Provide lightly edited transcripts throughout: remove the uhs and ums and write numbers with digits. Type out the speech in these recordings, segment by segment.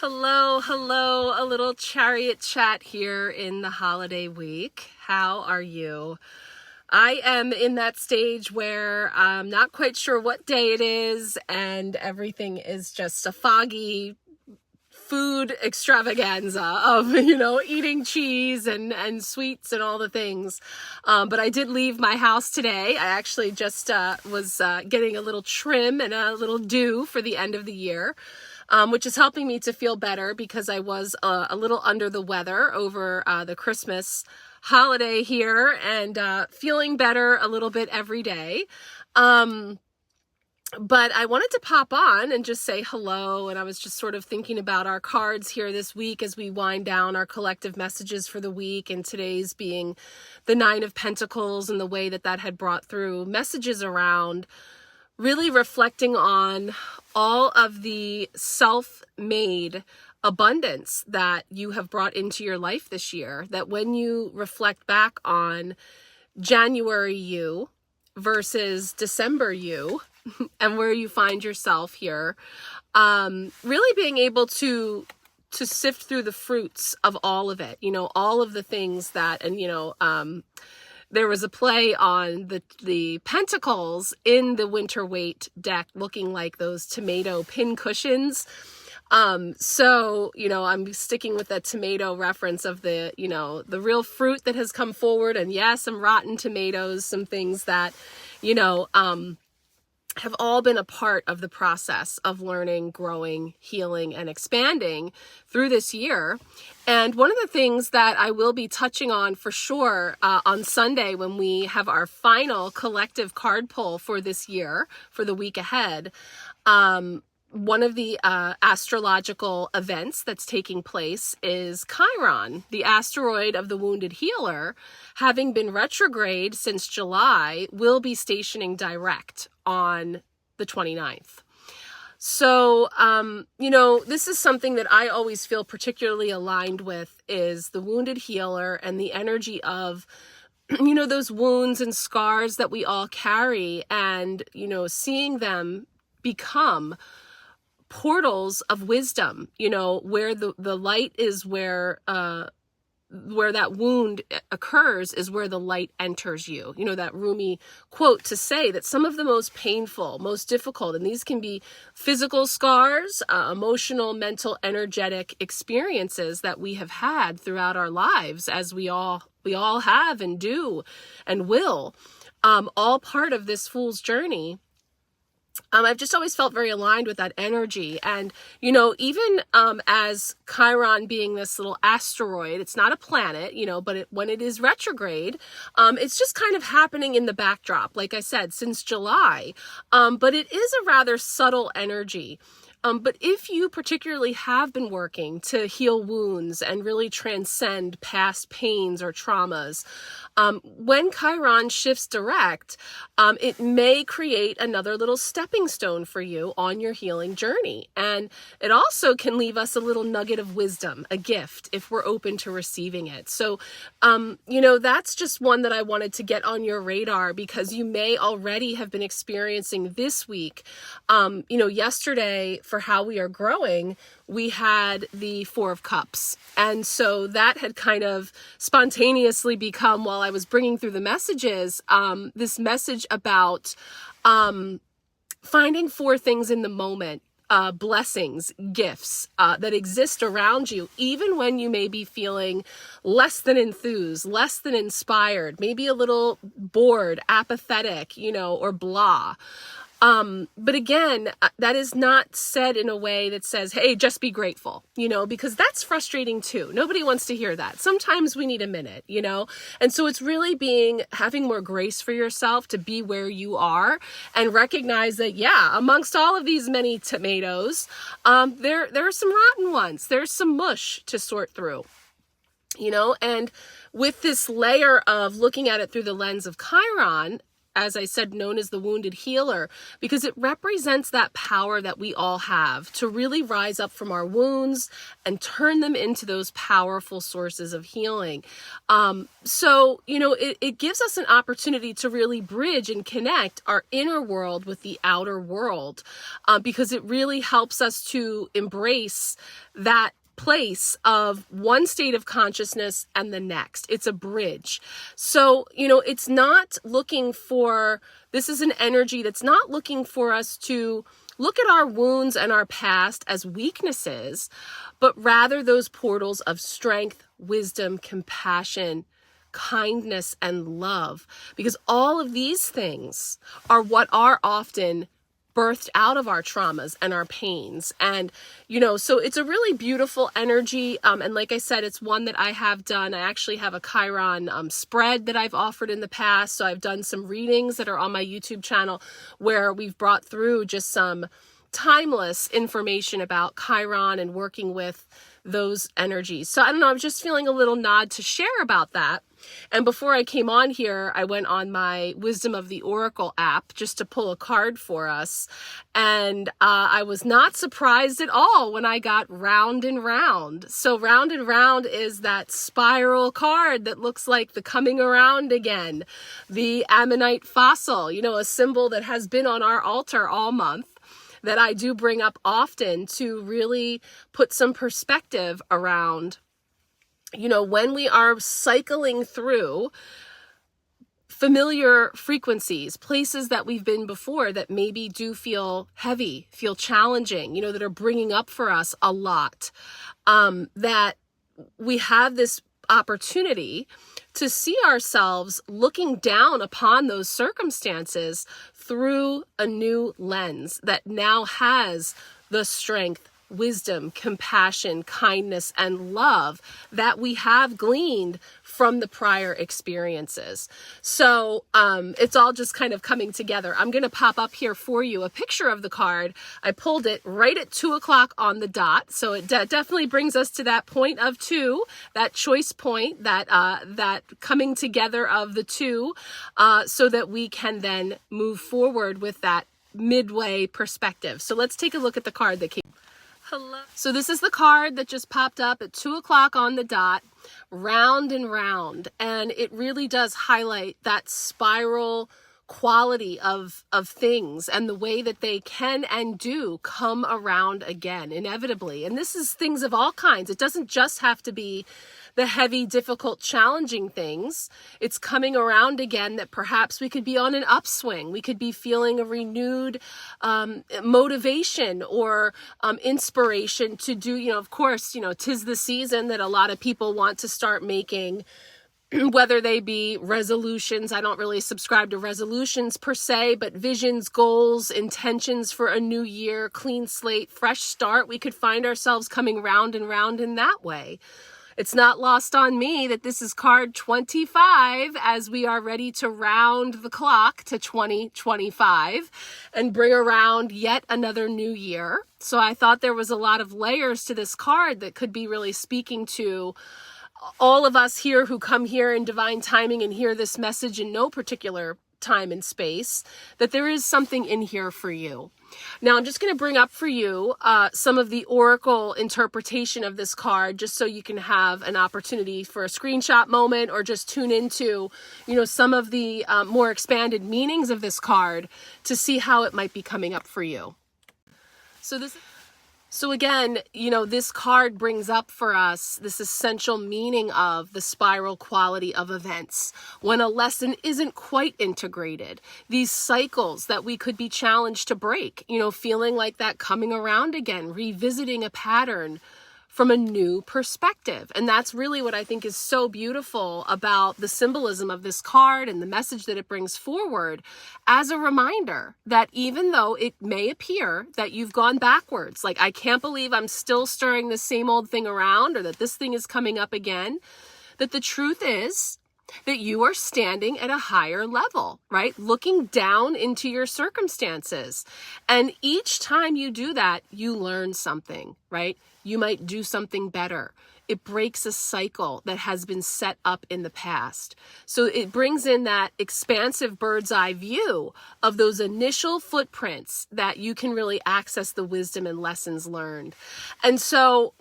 Hello, a little Chariot chat here in the holiday week. How are you? I am in that stage where I'm not quite sure what day it is, and everything is just a foggy food extravaganza of, eating cheese and sweets and all the things. But I did leave my house today. I actually just was getting a little trim and a little do for the end of the year. Which is helping me to feel better because I was a little under the weather over the Christmas holiday here and feeling better a little bit every day. But I wanted to pop on and just say hello. And I was just sort of thinking about our cards here this week as we wind down our collective messages for the week. And today's being the Nine of Pentacles and the way that had brought through messages around really reflecting on all of the self-made abundance that you have brought into your life this year. That when you reflect back on January you versus December you and where you find yourself here, really being able to sift through the fruits of all of it, all of the things that, and there was a play on the pentacles in the winter weight deck looking like those tomato pin cushions. So, I'm sticking with that tomato reference of the real fruit that has come forward. And yes, some rotten tomatoes, some things that, have all been a part of the process of learning, growing, healing, and expanding through this year. And one of the things that I will be touching on for sure on Sunday when we have our final collective card pull for this year, for the week ahead, one of the astrological events that's taking place is Chiron, the asteroid of the wounded healer, having been retrograde since July, will be stationing direct on the 29th. So, this is something that I always feel particularly aligned with is the wounded healer and the energy of, those wounds and scars that we all carry and, seeing them become portals of wisdom, where the light is where that wound occurs is where the light enters you. That Rumi quote to say that some of the most painful, most difficult, and these can be physical scars, emotional, mental, energetic experiences that we have had throughout our lives, as we all have and do and will, all part of this fool's journey. I've just always felt very aligned with that energy. And, even as Chiron being this little asteroid, it's not a planet, but when it is retrograde, it's just kind of happening in the backdrop, like I said, since July. But it is a rather subtle energy. But if you particularly have been working to heal wounds and really transcend past pains or traumas, when Chiron shifts direct, it may create another little stepping stone for you on your healing journey. And it also can leave us a little nugget of wisdom, a gift, if we're open to receiving it. So, that's just one that I wanted to get on your radar because you may already have been experiencing this week. Yesterday, for how we are growing, we had the Four of Cups. And so that had kind of spontaneously become, while I was bringing through the messages, this message about finding four things in the moment, blessings, gifts that exist around you, even when you may be feeling less than enthused, less than inspired, maybe a little bored, apathetic, or blah. But again, that is not said in a way that says, hey, just be grateful, because that's frustrating too. Nobody wants to hear that. Sometimes we need a minute, and so it's really having more grace for yourself to be where you are and recognize that, amongst all of these many tomatoes, there are some rotten ones. There's some mush to sort through, and with this layer of looking at it through the lens of Chiron, as I said, known as the wounded healer, because it represents that power that we all have to really rise up from our wounds and turn them into those powerful sources of healing. So, it gives us an opportunity to really bridge and connect our inner world with the outer world, because it really helps us to embrace that place of one state of consciousness and the next. It's a bridge. So, it's not looking for, this is an energy that's not looking for us to look at our wounds and our past as weaknesses, but rather those portals of strength, wisdom, compassion, kindness, and love. Because all of these things are what are often birthed out of our traumas and our pains. And, so it's a really beautiful energy. And like I said, it's one that I have done. I actually have a Chiron spread that I've offered in the past. So I've done some readings that are on my YouTube channel where we've brought through just some timeless information about Chiron and working with those energies. So I don't know, I'm just feeling a little nod to share about that. And before I came on here, I went on my Wisdom of the Oracle app just to pull a card for us. And I was not surprised at all when I got Round and Round. So Round and Round is that spiral card that looks like the coming around again, the ammonite fossil, a symbol that has been on our altar all month, that I do bring up often to really put some perspective around, when we are cycling through familiar frequencies, places that we've been before that maybe do feel heavy, feel challenging, that are bringing up for us a lot, that we have this opportunity to see ourselves looking down upon those circumstances through a new lens that now has the strength, wisdom, compassion, kindness, and love that we have gleaned from the prior experiences. So it's all just kind of coming together. I'm going to pop up here for you a picture of the card. I pulled it right at 2:00 on the dot. So it definitely brings us to that point of two, that choice point, that coming together of the two, so that we can then move forward with that midway perspective. So let's take a look at the card that came. Hello. So this is the card that just popped up at 2:00 on the dot, Round and Round. And it really does highlight that spiral quality of things and the way that they can and do come around again, inevitably. And this is things of all kinds. It doesn't just have to be the heavy, difficult, challenging things. It's coming around again that perhaps we could be on an upswing. We could be feeling a renewed motivation or inspiration to do, of course, 'tis the season that a lot of people want to start making, whether they be resolutions. I don't really subscribe to resolutions per se, but visions, goals, intentions for a new year, clean slate, fresh start. We could find ourselves coming round and round in that way. It's not lost on me that this is card 25 as we are ready to round the clock to 2025 and bring around yet another new year. So I thought there was a lot of layers to this card that could be really speaking to all of us here who come here in divine timing and hear this message in no particular time and space, that there is something in here for you. Now, I'm just going to bring up for you some of the oracle interpretation of this card, just so you can have an opportunity for a screenshot moment or just tune into, some of the more expanded meanings of this card to see how it might be coming up for you. So again, this card brings up for us this essential meaning of the spiral quality of events. When a lesson isn't quite integrated, these cycles that we could be challenged to break, feeling like that coming around again, revisiting a pattern from a new perspective. And that's really what I think is so beautiful about the symbolism of this card and the message that it brings forward as a reminder that even though it may appear that you've gone backwards, like I can't believe I'm still stirring the same old thing around or that this thing is coming up again, that the truth is that you are standing at a higher level, right? Looking down into your circumstances. And each time you do that, you learn something, right? You might do something better. It breaks a cycle that has been set up in the past. So it brings in that expansive bird's eye view of those initial footprints that you can really access the wisdom and lessons learned. And so,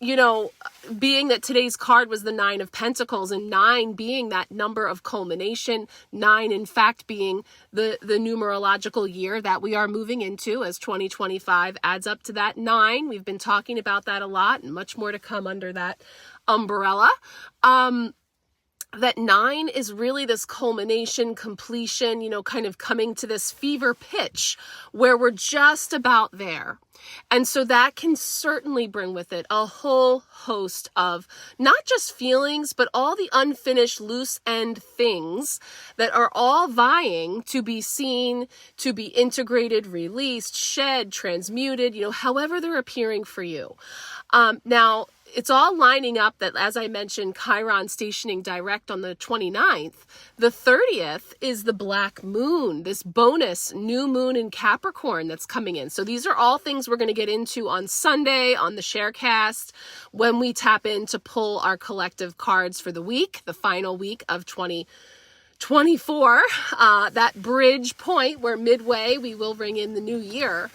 you know, being that today's card was the 9 of Pentacles, and 9 being that number of culmination, 9 in fact being the numerological year that we are moving into, as 2025 adds up to that 9. We've been talking about that a lot, and much more to come under that umbrella. That 9 is really this culmination, completion, you know, kind of coming to this fever pitch where we're just about there. And so that can certainly bring with it a whole host of not just feelings, but all the unfinished loose end things that are all vying to be seen, to be integrated, released, shed, transmuted, you know, however they're appearing for you. Now, it's all lining up that, as I mentioned, Chiron stationing direct on the 29th. The 30th is the black moon, this bonus new moon in Capricorn that's coming in. So these are all things we're going to get into on Sunday on the Sharecast when we tap in to pull our collective cards for the week, the final week of 2024, that bridge point where midway we will ring in the new year,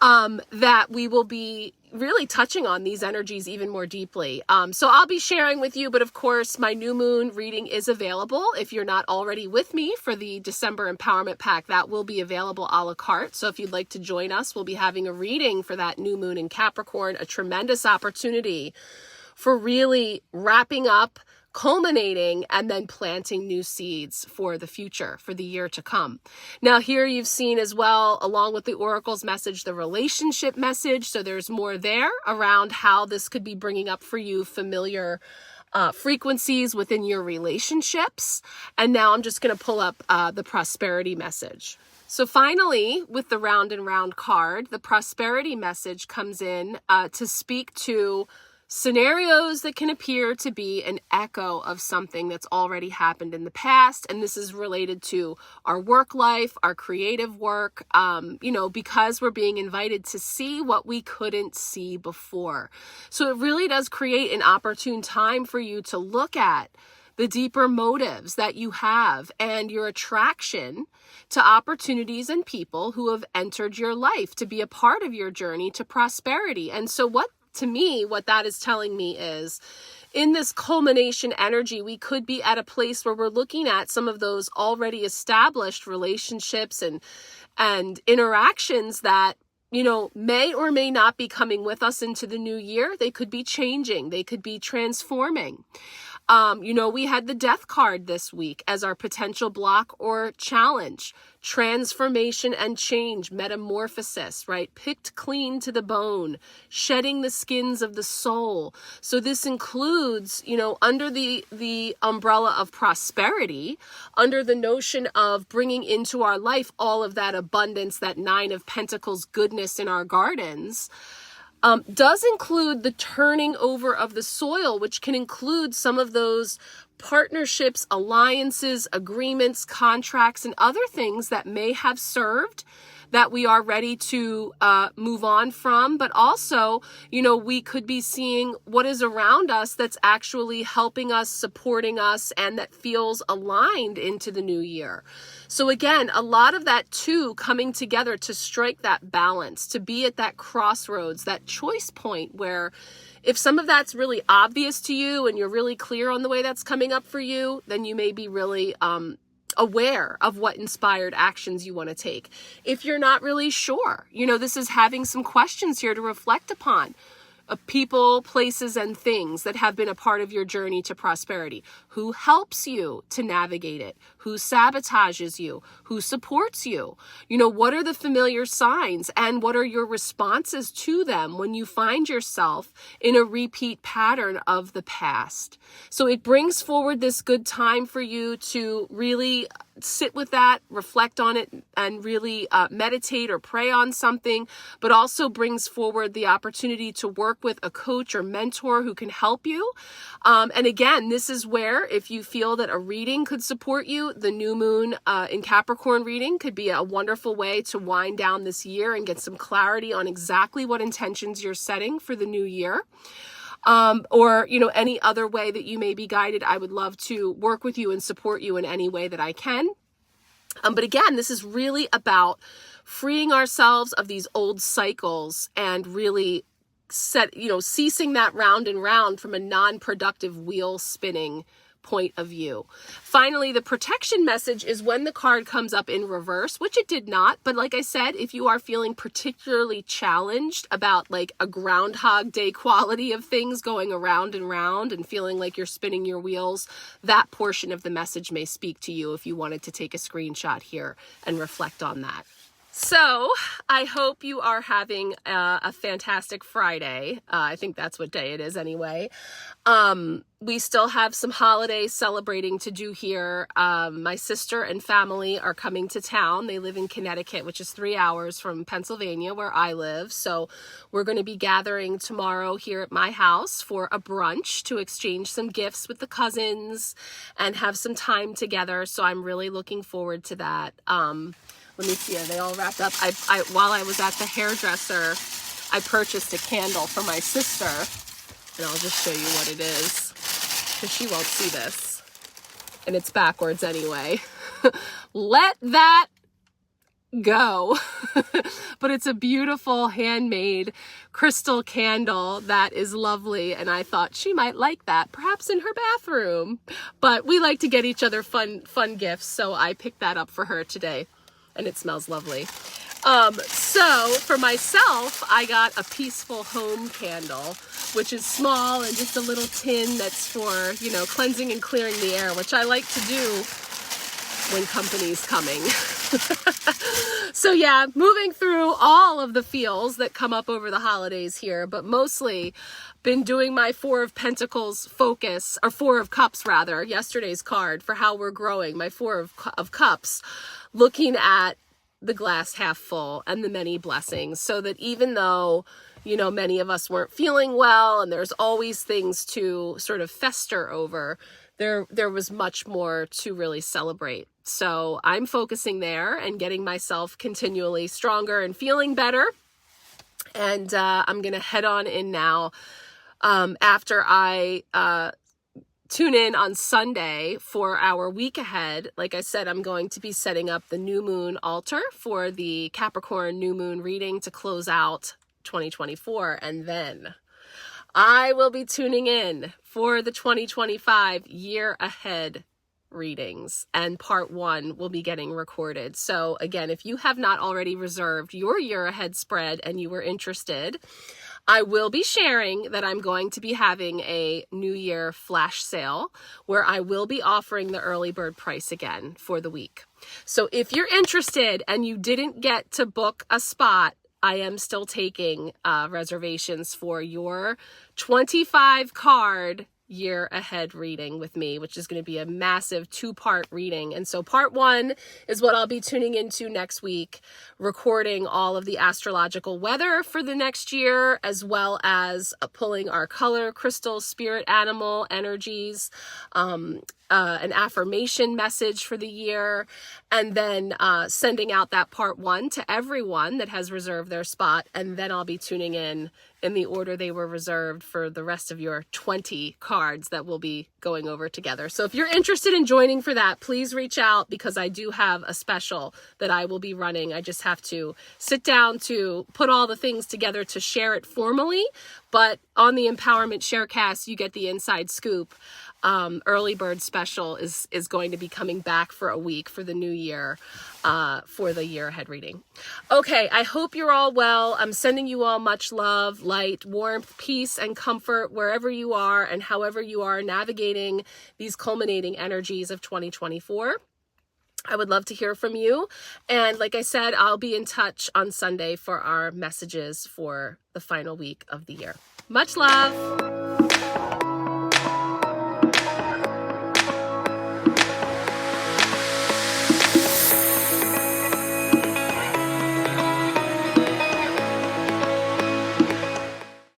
that we will be really touching on these energies even more deeply. So I'll be sharing with you, but of course my new moon reading is available. If you're not already with me for the December Empowerment Pack, that will be available a la carte. So if you'd like to join us, we'll be having a reading for that new moon in Capricorn, a tremendous opportunity for really wrapping up, culminating, and then planting new seeds for the future, for the year to come. Now here you've seen as well, along with the Oracle's message, the relationship message. So there's more there around how this could be bringing up for you familiar frequencies within your relationships. And now I'm just going to pull up the prosperity message. So finally, with the round and round card, the prosperity message comes in to speak to scenarios that can appear to be an echo of something that's already happened in the past. And this is related to our work life, our creative work, you know, because we're being invited to see what we couldn't see before. So it really does create an opportune time for you to look at the deeper motives that you have and your attraction to opportunities and people who have entered your life to be a part of your journey to prosperity. And so what that is telling me is, in this culmination energy, we could be at a place where we're looking at some of those already established relationships and interactions that, you know, may or may not be coming with us into the new year. They could be changing. They could be transforming. You know, we had the death card this week as our potential block or challenge. Transformation and change, metamorphosis, right? Picked clean to the bone, shedding the skins of the soul. So this includes, you know, under the umbrella of prosperity, under the notion of bringing into our life all of that abundance, that 9 of Pentacles goodness in our gardens, does include the turning over of the soil, which can include some of those partnerships, alliances, agreements, contracts, and other things that may have served that we are ready to move on from. But also, you know, we could be seeing what is around us that's actually helping us, supporting us, and that feels aligned into the new year. So again, a lot of that too coming together to strike that balance, to be at that crossroads, that choice point where if some of that's really obvious to you and you're really clear on the way that's coming up for you, then you may be really aware of what inspired actions you want to take. If you're not really sure, you know, this is having some questions here to reflect upon. People, places, and things that have been a part of your journey to prosperity. Who helps you to navigate it? who sabotages you, who supports you? You know, what are the familiar signs and what are your responses to them when you find yourself in a repeat pattern of the past? So it brings forward this good time for you to really sit with that, reflect on it, and really meditate or pray on something, but also brings forward the opportunity to work with a coach or mentor who can help you. And again, this is where, if you feel that a reading could support you, the new moon in Capricorn reading could be a wonderful way to wind down this year and get some clarity on exactly what intentions you're setting for the new year. Or, you know, any other way that you may be guided. I would love to work with you and support you in any way that I can. But again, this is really about freeing ourselves of these old cycles and really ceasing that round and round from a non-productive wheel spinning point of view. Finally, the protection message is when the card comes up in reverse, which it did not. But like I said, if you are feeling particularly challenged about like a Groundhog Day quality of things going around and round and feeling like you're spinning your wheels, that portion of the message may speak to you if you wanted to take a screenshot here and reflect on that. So I hope you are having a fantastic Friday. I think that's what day it is anyway. We still have some holidays celebrating to do here. My sister and family are coming to town. They live in Connecticut, which is 3 hours from Pennsylvania, where I live. So we're going to be gathering tomorrow here at my house for a brunch to exchange some gifts with the cousins and have some time together. So I'm really looking forward to that. Let me see, are they all wrapped up? While I was at the hairdresser, I purchased a candle for my sister, and I'll just show you what it is, because she won't see this, and it's backwards anyway. Let that go. But it's a beautiful handmade crystal candle that is lovely, and I thought she might like that, perhaps in her bathroom. But we like to get each other fun gifts, so I picked that up for her today. And it smells lovely. So for myself, I got a peaceful home candle, which is small and just a little tin that's for, you know, cleansing and clearing the air, which I like to do when company's coming. So yeah, moving through all of the feels that come up over the holidays here, but mostly been doing my Four of Pentacles focus, or Four of Cups rather, yesterday's card for how we're growing, my Four of Cups, looking at the glass half full and the many blessings, so that even though, you know, many of us weren't feeling well and there's always things to sort of fester over, there was much more to really celebrate. So I'm focusing there and getting myself continually stronger and feeling better. And I'm going to head on in now after I tune in on Sunday for our week ahead. Like I said, I'm going to be setting up the new moon altar for the Capricorn new moon reading to close out 2024. And then I will be tuning in for the 2025 year ahead readings, and part 1 will be getting recorded. So again, if you have not already reserved your year ahead spread and you were interested, I will be sharing that I'm going to be having a New Year flash sale where I will be offering the early bird price again for the week. So if you're interested and you didn't get to book a spot, I am still taking reservations for your 25 card year ahead reading with me, which is going to be a massive 2-part reading. And so part 1 is what I'll be tuning into next week, recording all of the astrological weather for the next year, as well as pulling our color, crystal, spirit, animal energies, an affirmation message for the year, and then sending out that part 1 to everyone that has reserved their spot. And then I'll be tuning in the order they were reserved for the rest of your 20 cards that we'll be going over together. So if you're interested in joining for that, please reach out, because I do have a special that I will be running. I just have to sit down to put all the things together to share it formally. But on the Empowerment Sharecast, you get the inside scoop. Early bird special is going to be coming back for a week for the new year, for the year ahead reading. Okay, I hope you're all well. I'm sending you all much love, light, warmth, peace, and comfort wherever you are and however you are navigating these culminating energies of 2024. I would love to hear from you. And like I said, I'll be in touch on Sunday for our messages for the final week of the year. Much love.